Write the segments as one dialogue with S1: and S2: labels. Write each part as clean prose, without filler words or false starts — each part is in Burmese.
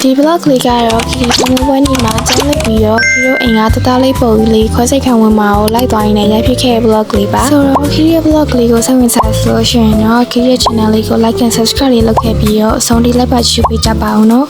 S1: ဒီ blog လေးကတော့ခီရီသမပွဲနေ့မှာကျောင်းလိုက်ပြီးတော့ခီရိုအိမ်ကတသားလေးပုံလေးခွဲစိတ်ခံဝင်မှာကိုလိုက်သွားရင်းနဲ့ရိုက်ဖြစ်ခဲ့တဲ့ blog လေးပါဆိုတော့ခီရီရဲ့ blog လေးကိုစိတ်ဝင်စားဆိုလို့ရှိရင်တော့ခီရီရဲ့ channel လေးကို like and subscribe လေးလုပ်ခဲ့ပြီးတော့အဆုံးထိလိုက်ပါကြည့်ပေးကြပါဦးနော်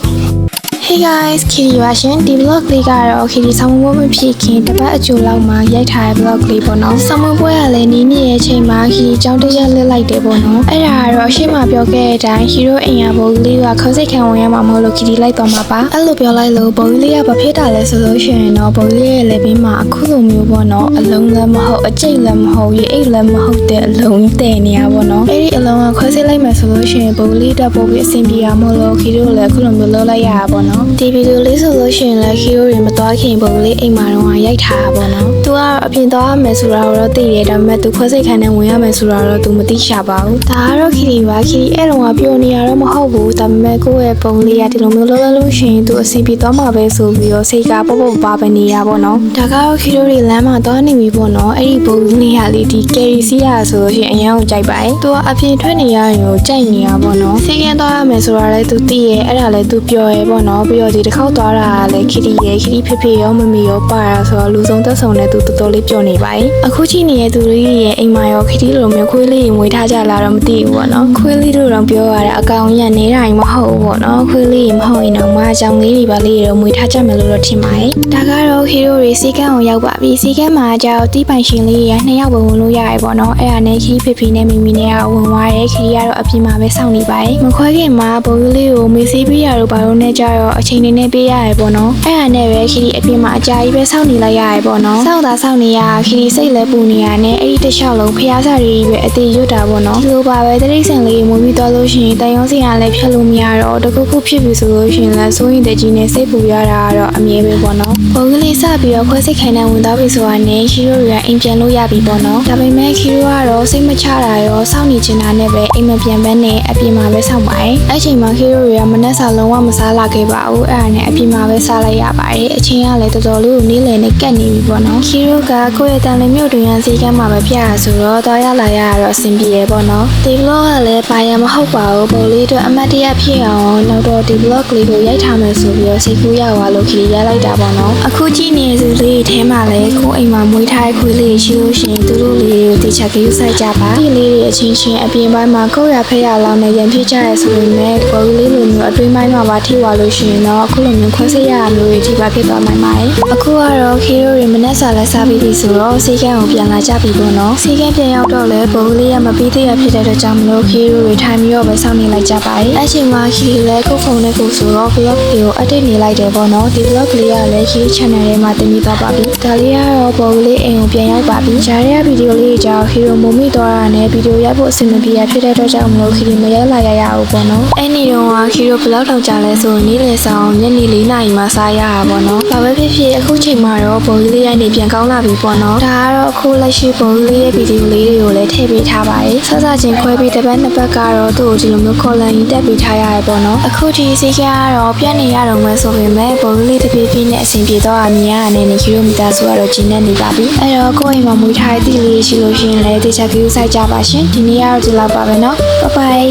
S1: Hey guys, Kitty ပါရှင်ဒီ vlog လေးကတော့ Kitty ဆောင်းပွဲမဖြစ်ခင်တပတ်အကြိုလောက်မှာရိုက်ထားတဲ့ vlog လေးပေါ့နော်ဆောင်းပွဲကလည်းနီးနေတဲ့အချိန်မှာ Kitty ကြောင်းတရက်လစ်လိုက်တယ်ပေါ့နော်အဲ့ဒါကတော့အရှိမပြောခဲ့တဲ့အတိုင်း hero အိမ်ရဘုံလေးကခေါင်းစိတ်ခံဝင်ရမှာမဟုတ်လို့ Kitty လိုက်သွားမှာပါအဲ့လိုပြောလိုက်လို့ဘုံလေးကဘာဖြစ်တာလဲဆိုလို့ရှိရင်တော့ဘုံလေးရဲ့လက်ဘေးမှာအခုလိုမျိုးပေါ့နော်အလုံးလည်းမဟုတ်အကျိတ်လည်းမဟုတ်ရေအိတ်လည်းမဟုတ်တဲ့အလုံးတဲ့နေရပေါ့နော်အဲ့ဒီအလုံးကခွဲစိတ်လိုက်မယ်ဆိုလို့ရှိရင်ဘုံလေးတက်ပို့ပြီးအဆင်ပြေအောင်မလို့ Kitty ကိုလည်းအခုလိုမျိုးလုပ်လိုက်ရတာပေါ့နော်ဒီဗီဒီယိုလေးဆိုလို့ရှိရင်လည်း hero တွေမသွားခင်ပုံလေးအိမ်မှာတော့ရိုက်ထားတာပေါ့နော်။ तू ကအပြင်သွားရမယ်ဆိုတာတော့သိတယ်ဒါပေမဲ့ तू ခွဲစိတ်ခံနဲ့ဝင်ရမယ်ဆိုတာတော့ तू မသိရှာပါဘူး။ဒါကတော့ခီရီပါခီရီအဲ့တော့ကပြောနေရတော့မဟုတ်ဘူးဒါပေမဲ့ကိုယ့်ရဲ့ပုံလေးကဒီလိုမျိုးလုံးလုံးရှင် तू အဆင်ပြေသွားမှာပဲဆိုပြီးတော့စိတ်ကပေါ့ပေါ့ပါပဲနေရပေါ့နော်။ဒါကတော့ hero တွေလမ်းမှာသွားနေပြီပေါ့နော်။အဲ့ဒီပုံလေးဟာလေဒီ carry စီးရဆိုလို့ရှိရင်အရင်ကကြိုက်ပါတယ်။ तू ကအပြင်ထွက်နေရရင်ကိုကြိုက်နေရပေါ့နော်။စိတ်ကန်းသွားရမယ်ဆိုတာလည်း तू သိရဲ့အဲ့ဒါလည်း तू ပြောရဲပေါ့နော်။ပြီးတော့ဒီတစ်ခေါက်သွားတာလည်းခီရီရဲ့ခီရီဖေဖေရောမမေရောပါတာဆိုတော့လူဆုံးသက်ဆုံးနဲ့သူတော်တော်လေးပြောနေပါ යි အခုချိန်နေတဲ့သူတွေရဲ့အိမ်မှာရောခီရီလိုမျိုးခွေးလေးမွေးထားကြလားတော့မသိဘူးပေါ့နော်ခွေးလေးတို့တော့ပြောရတာအကောင်ကြီးကနေတာမဟုတ်ဘူးပေါ့နော်ခွေးလေးမဟုတ်ရင်တော့မအကြောင်းလေးတွေပါလေးတော့မွေးထားကြမယ်လို့တော့ထင်ပါတယ်ဒါကတော့ခီရိုတွေစီကန်းကိုရောက်ပါပြီစီကန်းမှာကျတော့တီးပိုင်ရှင်လေးရနှစ်ယောက်ဝင်လို့ရတယ်ပေါ့နော်အဲ့ဒါနဲ့ခီရီဖေဖေနဲ့မီမီနဲ့ဝင်သွားတယ်ခီရီကတော့အပြင်မှာပဲစောင့်နေပါတယ်မခွဲခင်မှာဘိုးလေးကိုမေးဆေးပေးရတော့ဘာလို့နဲ့ကြတော့အချိန်နဲ့ပေးရတယ်ပေါ့နော်အဲ့ဒါနဲ့ပဲခီရီအပြင်မှာအကြာကြီးပဲစောင့်နေလိုက်ရတယ်ပေါ့နော်စောင့်နေရခီရီစိတ်လဲပူနေရနဲ့အဲ့ဒီတစ်လျှောက်လုံးဖျားစားတွေပဲအသေးရွတ်တာပေါ့နော်ဒီလိုပါပဲတရိတ်ဆန်လေးမွေးပြီးသွားလို့ရှိရင်တန်ရုံးစရာလည်းဖြတ်လို့မရတော့တခုခုဖြစ်ပြီဆိုလို့ရှိရင်လည်းစိုးရင်တကြီးနဲ့စိတ်ပူရတာကတော့အမြဲပဲပေါ့နော်ဘုံကလေးစပြီးတော့ခွဲစိတ်ခိုင်နဲ့ဝင်သွားပြီဆိုတာနဲ့ခီရိုတွေကအိမ်ပြန်လို့ရပြီပေါ့နော်ဒါပေမဲ့ခီရိုကတော့စိတ်မချတာရောစောင့်နေချင်တာနဲ့ပဲအိမ်မပြန်ဘဲနဲ့အပြင်မှာပဲစောင့်ပါတယ်အဲ့ချိန်မှာခီရိုတွေကမနှက်စာလုံးဝမစားလာခဲ့ပါဘူးအဲ့ဒါနဲ့အပြင်မှာပဲစားလိုက်ရပါတယ်အချိန်ကလည်းတော်တော်လေးကိုနေလည်နဲ့ကတ်နေပြီပေါ့နော်ခီရိုကကိုယ့်ရဲ့တန်လင်းမြို့တွင်ရန်စီကမ်းမှာပဲပြရဆိုတော့သွားရလာရတော့အဆင်ပြေရပေါ့နော်ဒီ vlog ကလည်းဘာရမဟုတ်ပါဘူးပုံလေးတို့အမတ်တရဖြစ်အောင်နောက်တော့ဒီ vlog လေးကိုရိုက်ထားမယ်ဆိုပြီးတော့စိတ်ကူးရသွားလို့ခီရိုရိုက်လိုက်တာပေါ့နော်အခုကြည့်နေစုလေးထဲမှာလည်းကိုအိမ်မှာမွေးထားတဲ့ခွေးလေးရှိလို့ရှိရင်သူတို့လေးကိုတေချာကြည့်ဆိုင်ကြပါဒီလေးတွေအချင်းချင်းအပြင်ပိုင်းမှာကိုယ့်ရဖက်ရလောင်းနေရင်ဖြစ်ကြရဲဆိုပေမဲ့ပုံလေးလိုမျိုးအတွင်းပိုင်းမှာပါထိသွားလို့ရှိရင်တော့အခုလိုမျိုးခွဲစိတ်ရတာမျိုးတွေထိပါဖြစ်သွားနိုင်ပါတယ်အခုကတော့ခီရိုတွေမနဲ့စားလဲစားပြီးပြီဆိုတော့စီကန်းကိုပြန်လာကြပြီပေါ့နော်စီကန်းပြန်ရောက်တော့လဲဘုံလေးကမပြီးသေးရဖြစ်တဲ့အတွက်ကြောင့်မလို့ခီရိုတွေထိုင်ပြီးတော့ပဲစောင့်နေလိုက်ကြပါတယ်အဲ့ချိန်မှာခီရီလည်းကိုဖုန်းနဲ့ကိုဆိုတော့ vlog ကို update နေလိုက်တယ်ပေါ့နော်ဒီ vlog လေးကလည်းခီရီ channel ထဲမှာတင်ပြသွားပါပြီဒါလေးကတော့ဘုံလေးအိမ်ကိုပြန်ရောက်ပါပြီဂျာရီကဗီဒီယိုလေးကြောင့်ခီရိုမုံမိသွားတာနဲ့ဗီဒီယိုရိုက်ဖို့အဆင်မပြေရဖြစ်တဲ့အတွက်ကြောင့်မလို့ခီရီမရိုက်လာရဘူးပေါ့နော်အဲ့ဒီတော့ခီရိုဘလောက်တောင်ကြာလဲဆိုနေ့လယ်ဆောင်ညနေ4 နာရီမှစားရတာပေါ့နော်ဘာပဲဖြစ်ဖြစ်အခုချိန်မှာတော့ဘုံလေးရိုက်နေပြန်ကောင်းလာပြီပေါ့နော်ဒါကတော့အခုလက်ရှိဘုံလေးရဲ့ဗီဒီယိုလေးတွေကိုလည်းထည့်ပေးထားပါတယ်စစချင်းခွဲပြီးတစ်ပတ်နှစ်ပတ်ကတော့သူ့ကိုဒီလိုမျိုးခေါ်လန်ကြီးတက်ပေးထားရတယ်ပေါ့နော်အခုဒီစီကကတော့ပြတ်နေရတော့မှဆိုပေမဲ့ဘုံလေးတစ်ပြေးပြေးနဲ့အဆင်ပြေတော့အမြင်ရတဲ့နေခီရိုမီတာဆိုတော့ဂျင်းနဲ့နေပါပြီအဲ့တော့ကိုယ့်အိမ်မှာမွေးထားတဲ့တီလေးရှိလို့ရှိရင်လည်းတေချာကြည့်ဆိုင်ကြပါရှင်ဒီနေ့ကတော့ဒီလောက်ပါပဲနော်ဘိုင်ဘိုင်